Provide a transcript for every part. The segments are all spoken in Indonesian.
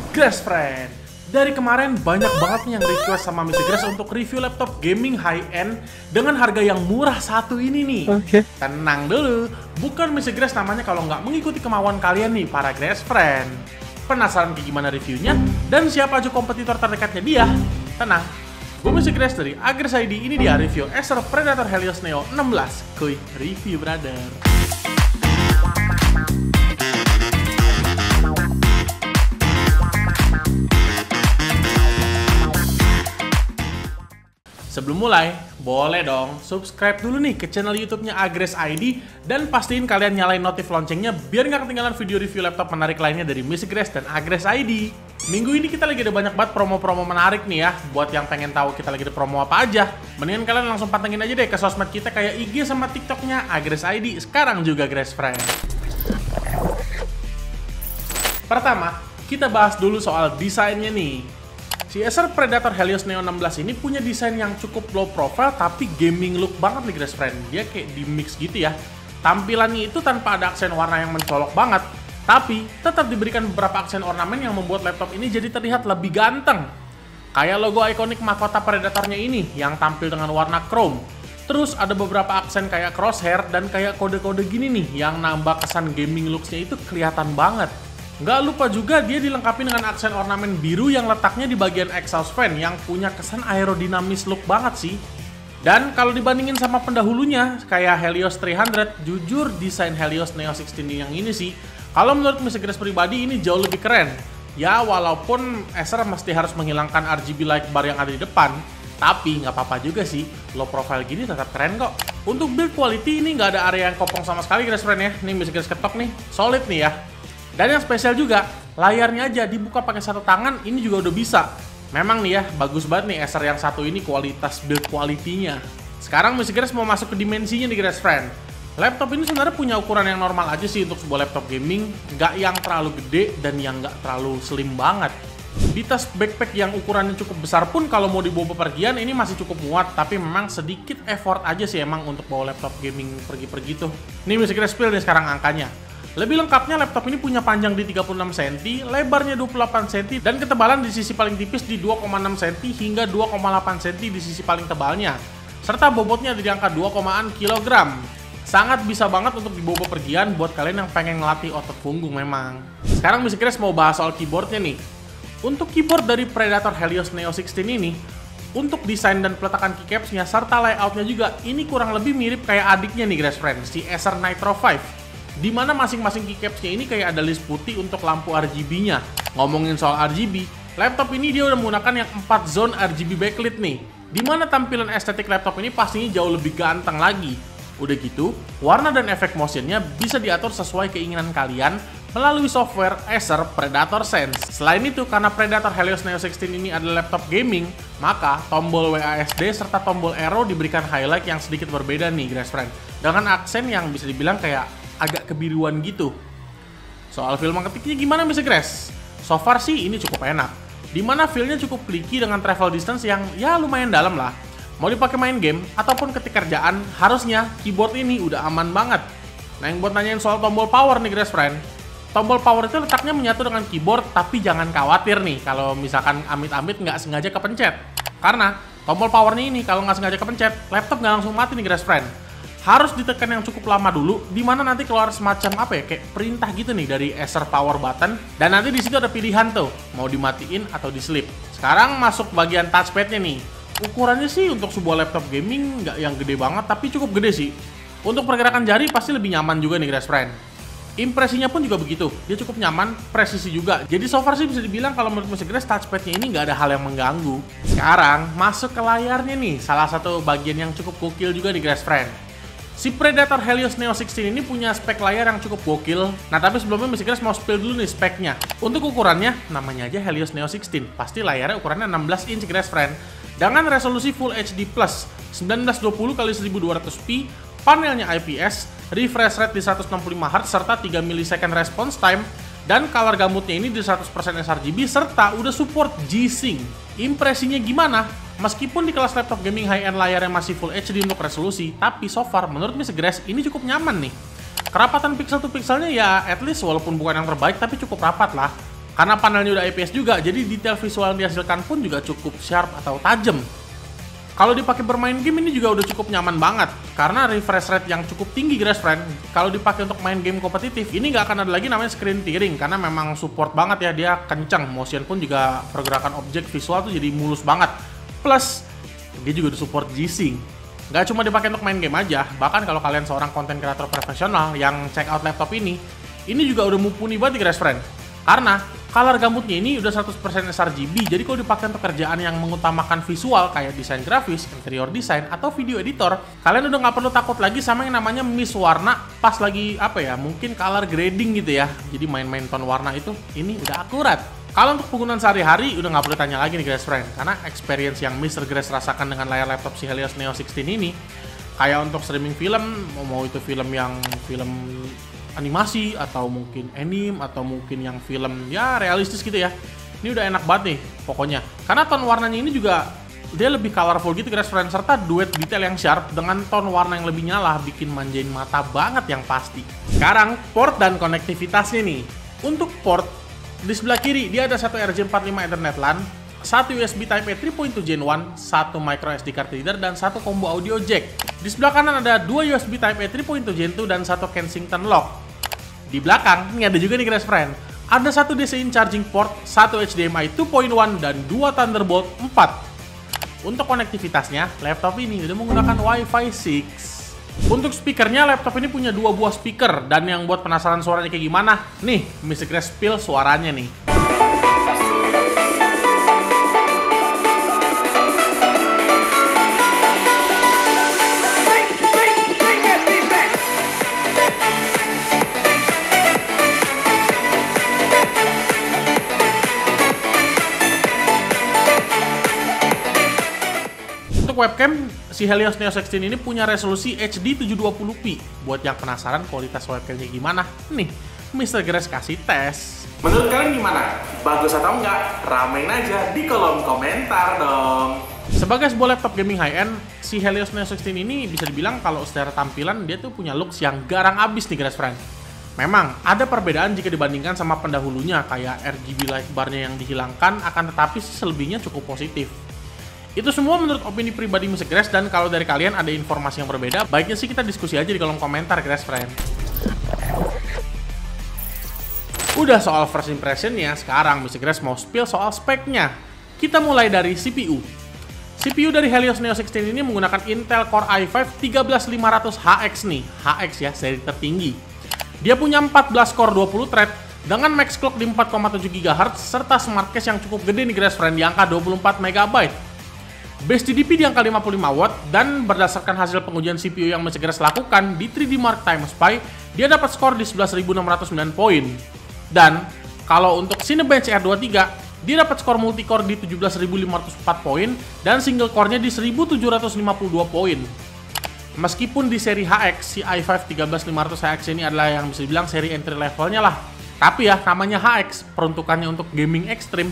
Grass Friend, dari kemarin banyak banget nih yang request sama Mr. Grass untuk review laptop gaming high-end dengan harga yang murah satu ini nih. Oke. Tenang dulu, bukan Mr. Grass namanya kalau nggak mengikuti kemauan kalian nih para Grass Friend. Penasaran kayak gimana reviewnya? Dan siapa aja kompetitor terdekatnya dia? Tenang, gue Mr. Grass dari Agres ID, ini dia review Acer Predator Helios Neo 16. Kuy, review brother. Sebelum mulai, boleh dong subscribe dulu nih ke channel YouTube-nya Agres ID dan pastiin kalian nyalain notif loncengnya biar nggak ketinggalan video review laptop menarik lainnya dari Mr. Grass dan Agres ID. Minggu ini kita lagi ada banyak banget promo-promo menarik nih ya. Buat yang pengen tahu kita lagi ada promo apa aja, mendingan kalian langsung pantengin aja deh ke sosmed kita kayak IG sama TikTok-nya Agres ID, sekarang juga Grass Friend. Pertama, kita bahas dulu soal desainnya nih. Si Acer Predator Helios Neo 16 ini punya desain yang cukup low profile tapi gaming look banget nih Grass Friend. Dia kayak di mix gitu ya. Tampilannya itu tanpa ada aksen warna yang mencolok banget, tapi tetap diberikan beberapa aksen ornamen yang membuat laptop ini jadi terlihat lebih ganteng. Kayak logo ikonik mahkota Predatornya ini yang tampil dengan warna chrome. Terus ada beberapa aksen kayak crosshair dan kayak kode-kode gini nih yang nambah kesan gaming looks-nya itu kelihatan banget. Nggak lupa juga dia dilengkapi dengan aksen ornamen biru yang letaknya di bagian exhaust fan yang punya kesan aerodinamis look banget sih. Dan kalau dibandingin sama pendahulunya kayak Helios 300, jujur desain Helios Neo 16 yang ini sih, kalau menurut Mr. Grass pribadi ini jauh lebih keren. Ya walaupun Acer mesti harus menghilangkan RGB light bar yang ada di depan, tapi nggak apa-apa juga sih, low profile gini tetap keren kok. Untuk build quality ini nggak ada area yang kopong sama sekali Grass Friend ya. Nih Mr. Grass ketok nih, solid nih ya. Dan yang spesial juga, layarnya aja dibuka pakai satu tangan, ini juga udah bisa. Memang nih ya, bagus banget nih Acer yang satu ini kualitas build quality-nya. Sekarang Mr. Grass mau masuk ke dimensinya nih Grass Friend. Laptop ini sebenarnya punya ukuran yang normal aja sih untuk sebuah laptop gaming, nggak yang terlalu gede dan yang nggak terlalu slim banget. Di tas backpack yang ukurannya cukup besar pun kalau mau dibawa bepergian ini masih cukup muat, tapi memang sedikit effort aja sih emang untuk bawa laptop gaming pergi-pergi tuh. Nih Mr. Grass spill nih sekarang angkanya. Lebih lengkapnya laptop ini punya panjang di 36 cm, lebarnya 28 cm, dan ketebalan di sisi paling tipis di 2,6 cm hingga 2,8 cm di sisi paling tebalnya. Serta bobotnya di angka 2,an kg. Sangat bisa banget untuk dibawa bepergian buat kalian yang pengen ngelatih otot punggung memang. Sekarang Mr. Grass mau bahas soal keyboardnya nih. Untuk keyboard dari Predator Helios Neo 16 ini, untuk desain dan peletakan keycapsnya serta layoutnya juga, ini kurang lebih mirip kayak adiknya nih Grass Friend, si Acer Nitro 5. Di mana masing-masing keycapsnya ini kayak ada list putih untuk lampu RGB-nya. Ngomongin soal RGB, laptop ini dia udah menggunakan yang 4 zone RGB backlit nih. Di mana tampilan estetik laptop ini pastinya jauh lebih ganteng lagi. Udah gitu, warna dan efek motionnya bisa diatur sesuai keinginan kalian melalui software Acer Predator Sense. Selain itu, karena Predator Helios Neo 16 ini adalah laptop gaming, maka tombol WASD serta tombol arrow diberikan highlight yang sedikit berbeda nih Grass Friend, dengan aksen yang bisa dibilang kayak agak kebiruan gitu. Soal feel mengetiknya gimana Mr. Grass? So far sih ini cukup enak. Dimana feelnya cukup clicky dengan travel distance yang ya lumayan dalam lah. Mau dipakai main game ataupun ketik kerjaan, harusnya keyboard ini udah aman banget. Nah yang buat nanyain soal tombol power nih Grass Friend, tombol power itu letaknya menyatu dengan keyboard, tapi jangan khawatir nih kalau misalkan amit-amit nggak sengaja kepencet. Karena tombol powernya ini kalau nggak sengaja kepencet, laptop nggak langsung mati nih Grass Friend. Harus ditekan yang cukup lama dulu, dimana nanti keluar semacam apa ya, kayak perintah gitu nih dari Acer Power Button, dan nanti di situ ada pilihan tuh, mau dimatiin atau di sleep. Sekarang masuk bagian touchpadnya nih. Ukurannya sih untuk sebuah laptop gaming nggak yang gede banget, tapi cukup gede sih. Untuk pergerakan jari pasti lebih nyaman juga nih Grass Friend. Impresinya pun juga begitu, dia cukup nyaman, presisi juga. Jadi so far sih bisa dibilang kalau menurut Mr. Grass touchpadnya ini nggak ada hal yang mengganggu. Sekarang masuk ke layarnya nih, salah satu bagian yang cukup gokil juga nih Grass Friend. Si Predator Helios Neo 16 ini punya spek layar yang cukup gokil. Nah tapi sebelumnya Mr. Grass mau spill dulu nih speknya. Untuk ukurannya, namanya aja Helios Neo 16. Pasti layarnya ukurannya 16 inch Grass Friend. Dengan resolusi Full HD+, 1920x1200p, panelnya IPS, refresh rate di 165Hz serta 3 millisecond response time, dan color gamutnya ini di 100% sRGB serta udah support G-Sync. Impresinya gimana? Meskipun di kelas laptop gaming high-end layarnya masih Full HD untuk resolusi, tapi so far menurut Mr. Grass ini cukup nyaman nih. Kerapatan pixel to pixelnya ya at least walaupun bukan yang terbaik tapi cukup rapat lah. Karena panelnya udah IPS juga, jadi detail visual yang dihasilkan pun juga cukup sharp atau tajam. Kalau dipakai bermain game ini juga udah cukup nyaman banget, karena refresh rate yang cukup tinggi guys friend. Kalau dipakai untuk main game kompetitif, ini nggak akan ada lagi namanya screen tearing, karena memang support banget ya, dia kencang. Motion pun juga pergerakan objek visual tuh jadi mulus banget. Plus, dia juga udah support G-Sync. Nggak cuma dipakai untuk main game aja, bahkan kalau kalian seorang konten kreator profesional yang check out laptop ini juga udah mumpuni banget guys friend. Karena color gambutnya ini udah 100% sRGB, jadi kalau dipakai untuk kerjaan yang mengutamakan visual kayak desain grafis, interior design, atau video editor, kalian udah nggak perlu takut lagi sama yang namanya miss warna pas lagi mungkin color grading gitu ya. Jadi main-main tone warna itu ini udah akurat. Kalau untuk penggunaan sehari-hari udah nggak perlu tanya lagi nih guys friend, karena experience yang Mr. Grace rasakan dengan layar laptop si Helios Neo 16 ini, kayak untuk streaming film, mau itu film animasi atau mungkin anime atau mungkin yang film ya realistis gitu ya, ini udah enak banget nih pokoknya. Karena tone warnanya ini juga dia lebih colorful gitu guys friend, serta duet detail yang sharp dengan tone warna yang lebih nyala bikin manjain mata banget yang pasti. Sekarang port dan konektivitasnya nih. Untuk port, di sebelah kiri dia ada satu RJ45 Ethernet LAN, satu USB Type-A 3.2 Gen 1, satu micro SD card reader, dan satu combo audio jack. Di sebelah kanan ada dua USB Type-A 3.2 Gen 2 dan satu Kensington lock. Di belakang, ini ada juga nih guys friend, ada satu DC-in charging port, satu HDMI 2.1, dan dua Thunderbolt 4. Untuk konektivitasnya, laptop ini udah menggunakan Wi-Fi 6. Untuk speakernya, laptop ini punya dua buah speaker, dan yang buat penasaran suaranya kayak gimana, nih, Mr. Grace spill suaranya nih. Webcam si Helios Neo 16 ini punya resolusi HD 720p. Buat yang penasaran kualitas webcamnya gimana, nih Mr. Grace kasih tes. Menurut kalian gimana? Bagus atau enggak? Ramein aja di kolom komentar dong. Sebagai sebuah laptop gaming high-end, si Helios Neo 16 ini bisa dibilang kalau secara tampilan dia tuh punya looks yang garang abis nih guys friend. Memang ada perbedaan jika dibandingkan sama pendahulunya kayak RGB light bar-nya yang dihilangkan, akan tetapi selebihnya cukup positif. Itu semua menurut opini pribadi Mr. Grace, dan kalau dari kalian ada informasi yang berbeda, baiknya sih kita diskusi aja di kolom komentar guys friend. Udah soal first impressionnya, sekarang Mr. Grace mau spill soal speknya. Kita mulai dari CPU. CPU dari Helios Neo 16 ini menggunakan Intel Core i5 13500HX nih, HX ya, seri tertinggi. Dia punya 14 core 20 thread dengan max clock di 4,7 GHz serta smart cache yang cukup gede nih guys friend, di angka 24 MB. Base TDP di angka 55 watt, dan berdasarkan hasil pengujian CPU yang Mr. Grace lakukan di 3D Mark Time Spy, dia dapat skor di 11.609 poin. Dan kalau untuk Cinebench R23, dia dapat skor multi-core di 17.504 poin dan single core-nya di 1.752 poin. Meskipun di seri HX, si i5 13500HX ini adalah yang bisa dibilang seri entry levelnya lah. Tapi ya, namanya HX, peruntukannya untuk gaming ekstrim,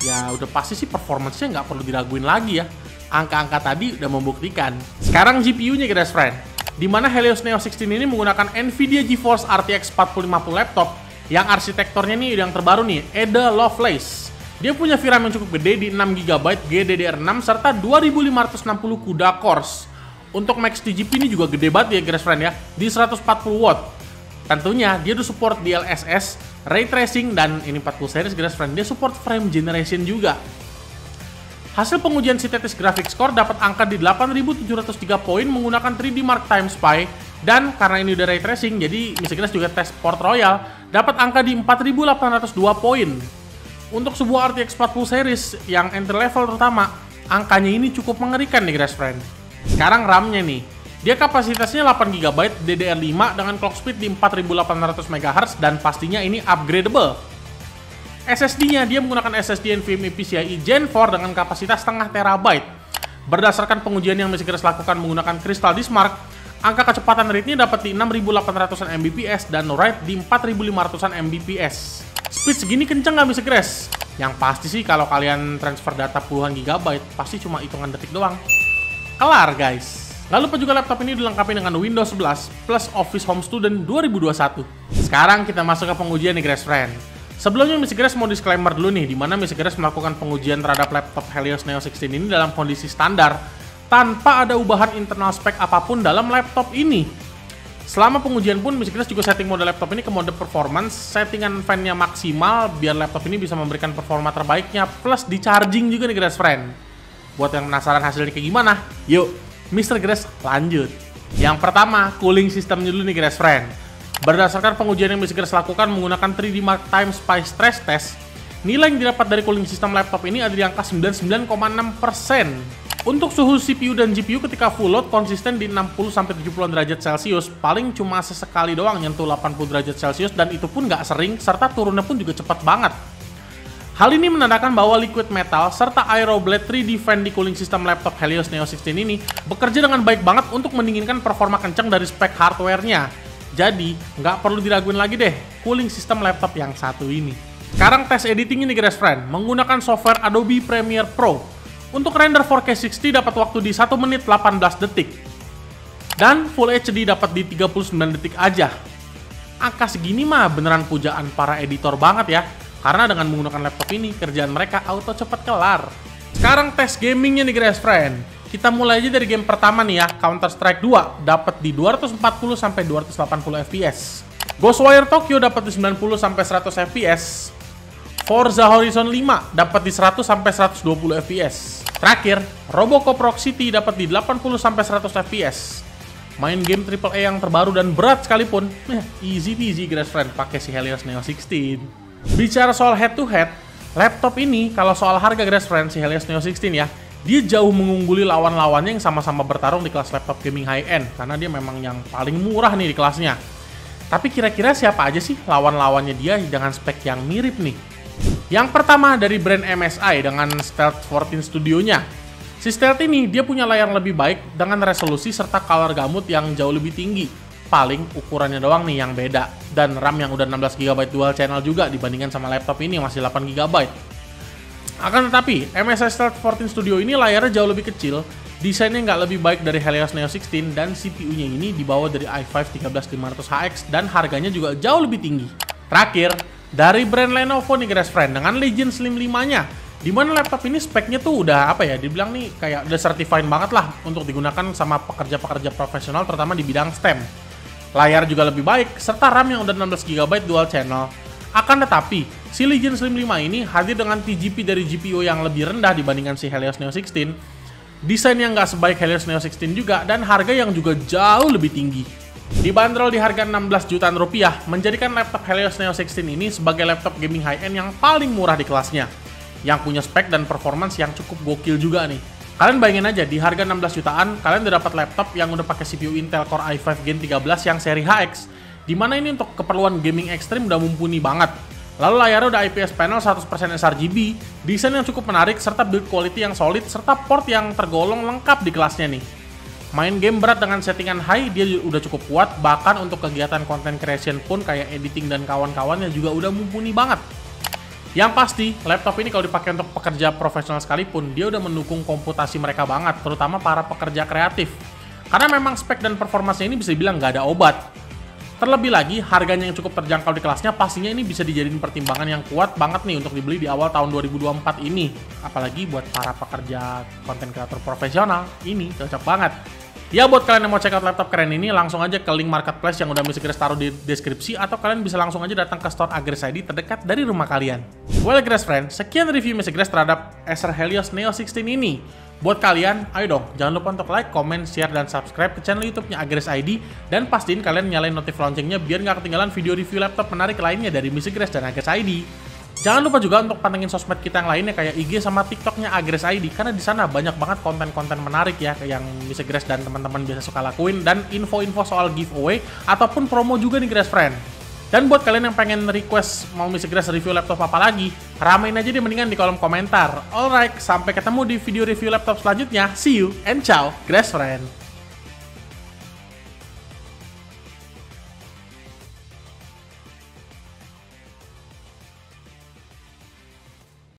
ya udah pasti sih performance-nya nggak perlu diraguin lagi ya. Angka-angka tadi udah membuktikan. Sekarang GPU-nya guys friend, dimana Helios Neo 16 ini menggunakan Nvidia GeForce RTX 4050 laptop yang arsitekturnya nih yang terbaru nih, Ada Lovelace. Dia punya VRAM yang cukup gede di 6GB GDDR6 serta 2560 CUDA cores. Untuk max TGP ini juga gede banget ya guys friend ya, di 140 watt. Tentunya dia udah support DLSS, Ray Tracing, dan ini 40 series guys friend, dia support frame generation juga. Hasil pengujian sintetis graphics score dapat angka di 8.703 poin menggunakan 3D Mark Time Spy, dan karena ini udah Ray Tracing, jadi Mr. Grace juga tes Port Royal, dapat angka di 4.802 poin. Untuk sebuah RTX 40 series yang entry level terutama, angkanya ini cukup mengerikan nih guys friend. Sekarang RAM-nya nih, dia kapasitasnya 8GB DDR5 dengan clock speed di 4800 MHz, dan pastinya ini upgradable. SSD-nya dia menggunakan SSD NVMe PCIe Gen 4 dengan kapasitas setengah terabyte. Berdasarkan pengujian yang Mr. Grace lakukan menggunakan Crystal Disk Mark, angka kecepatan read-nya dapat di 6800-an Mbps dan write di 4500-an Mbps. Speed segini kenceng nggak Mr. Grace? Yang pasti sih kalau kalian transfer data puluhan gigabyte, pasti cuma hitungan detik doang. Kelar guys. Lalu juga laptop ini dilengkapi dengan Windows 11 plus Office Home Student 2021. Sekarang kita masuk ke pengujian nih guys friend. Sebelumnya Mr. Grace mau disclaimer dulu nih, dimana Mr. Grace melakukan pengujian terhadap laptop Helios Neo 16 ini dalam kondisi standar, tanpa ada ubahan internal spek apapun dalam laptop ini. Selama pengujian pun Mr. Grace juga setting mode laptop ini ke mode performance, settingan fan-nya maksimal, biar laptop ini bisa memberikan performa terbaiknya, plus di charging juga nih Grace Friend. Buat yang penasaran hasilnya kayak gimana, yuk Mr. Grace lanjut. Yang pertama, cooling systemnya dulu nih Grace Friend. Berdasarkan pengujian yang Mr. Grace lakukan menggunakan 3D Mark Time Spy Stress Test, nilai yang didapat dari cooling system laptop ini ada di angka 99,6%. Untuk suhu CPU dan GPU ketika full load konsisten di 60-70 derajat Celcius, paling cuma sesekali doang nyentuh 80 derajat Celcius dan itu pun nggak sering, serta turunnya pun juga cepat banget. Hal ini menandakan bahwa liquid metal serta Aeroblade 3D fan di cooling system laptop Helios Neo 16 ini bekerja dengan baik banget untuk mendinginkan performa kencang dari spek hardware-nya. Jadi, nggak perlu diraguin lagi deh cooling system laptop yang satu ini. Sekarang tes editing ini Grace Friend, menggunakan software Adobe Premiere Pro. Untuk render 4K 60 dapat waktu di 1 menit 18 detik. Dan Full HD dapat di 39 detik aja. Angka segini mah beneran pujaan para editor banget ya. Karena dengan menggunakan laptop ini, kerjaan mereka auto cepet kelar. Sekarang tes gamingnya nih Grace Friend. Kita mulai aja dari game pertama nih ya, Counter Strike 2 dapat di 240 sampai 280 fps. Ghostwire Tokyo dapat di 90 sampai 100 fps. Forza Horizon 5 dapat di 100 sampai 120 fps. Terakhir, Robocop Rock City dapat di 80 sampai 100 fps. Main game AAA yang terbaru dan berat sekalipun, easy peasy Grace Friend pakai si Helios Neo 16. Bicara soal head to head, laptop ini kalau soal harga Grace Friend si Helios Neo 16 ya, dia jauh mengungguli lawan-lawannya yang sama-sama bertarung di kelas laptop gaming high-end, karena dia memang yang paling murah nih di kelasnya. Tapi kira-kira siapa aja sih lawan-lawannya dia dengan spek yang mirip nih? Yang pertama dari brand MSI dengan Stealth 14 Studio-nya. Si Stealth ini dia punya layar lebih baik dengan resolusi serta color gamut yang jauh lebih tinggi. Paling ukurannya doang nih yang beda. Dan RAM yang udah 16GB dual channel juga dibandingkan sama laptop ini yang masih 8GB. Akan tetapi, MSI Stealth 14 Studio ini layarnya jauh lebih kecil, desainnya nggak lebih baik dari Helios Neo 16, dan CPU-nya ini dibawa dari i5 13500HX, dan harganya juga jauh lebih tinggi. Terakhir, dari brand Lenovo nih Grace Friend, dengan Legion Slim 5-nya, dimana laptop ini speknya tuh udah apa ya, dibilang nih kayak udah certified banget lah untuk digunakan sama pekerja-pekerja profesional, terutama di bidang STEM. Layar juga lebih baik, serta RAM yang udah 16GB dual channel. Akan tetapi, si Legion Slim 5 ini hadir dengan TGP dari GPU yang lebih rendah dibandingkan si Helios Neo 16, desain yang nggak sebaik Helios Neo 16 juga, dan harga yang juga jauh lebih tinggi. Dibanderol di harga 16 jutaan rupiah, menjadikan laptop Helios Neo 16 ini sebagai laptop gaming high-end yang paling murah di kelasnya, yang punya spek dan performance yang cukup gokil juga nih. Kalian bayangin aja, di harga 16 jutaan, kalian udah dapat laptop yang udah pakai CPU Intel Core i5 Gen 13 yang seri HX, dimana ini untuk keperluan gaming ekstrim udah mumpuni banget. Lalu layarnya udah IPS panel 100% sRGB, desain yang cukup menarik, serta build quality yang solid, serta port yang tergolong lengkap di kelasnya nih. Main game berat dengan settingan high, dia udah cukup kuat, bahkan untuk kegiatan content creation pun kayak editing dan kawan-kawannya juga udah mumpuni banget. Yang pasti, laptop ini kalau dipakai untuk pekerja profesional sekalipun, dia udah mendukung komputasi mereka banget, terutama para pekerja kreatif. Karena memang spek dan performanya ini bisa dibilang nggak ada obat. Terlebih lagi, harganya yang cukup terjangkau di kelasnya, pastinya ini bisa dijadiin pertimbangan yang kuat banget nih untuk dibeli di awal tahun 2024 ini. Apalagi buat para pekerja konten kreator profesional, ini cocok banget. Ya buat kalian yang mau check out laptop keren ini, langsung aja ke link marketplace yang udah Mr. Grace taruh di deskripsi, atau kalian bisa langsung aja datang ke store Agres ID terdekat dari rumah kalian. Well Grace Friend, sekian review Mr. Grace terhadap Acer Helios Neo 16 ini. Buat kalian, ayo dong, jangan lupa untuk like, comment, share, dan subscribe ke channel YouTube-nya Agres ID, dan pastiin kalian nyalain notif loncengnya biar nggak ketinggalan video review laptop menarik lainnya dari Mr. Grace dan Agres ID. Jangan lupa juga untuk pantengin sosmed kita yang lainnya kayak IG sama TikTok-nya Agres ID, karena di sana banyak banget konten-konten menarik ya yang Mr. Grace dan teman-teman biasa suka lakuin, dan info-info soal giveaway ataupun promo juga nih Grace Friend. Dan buat kalian yang pengen request mau Mr. Grace review laptop apa lagi, ramein aja deh mendingan di kolom komentar. Alright, sampai ketemu di video review laptop selanjutnya. See you and ciao, Grace Friend.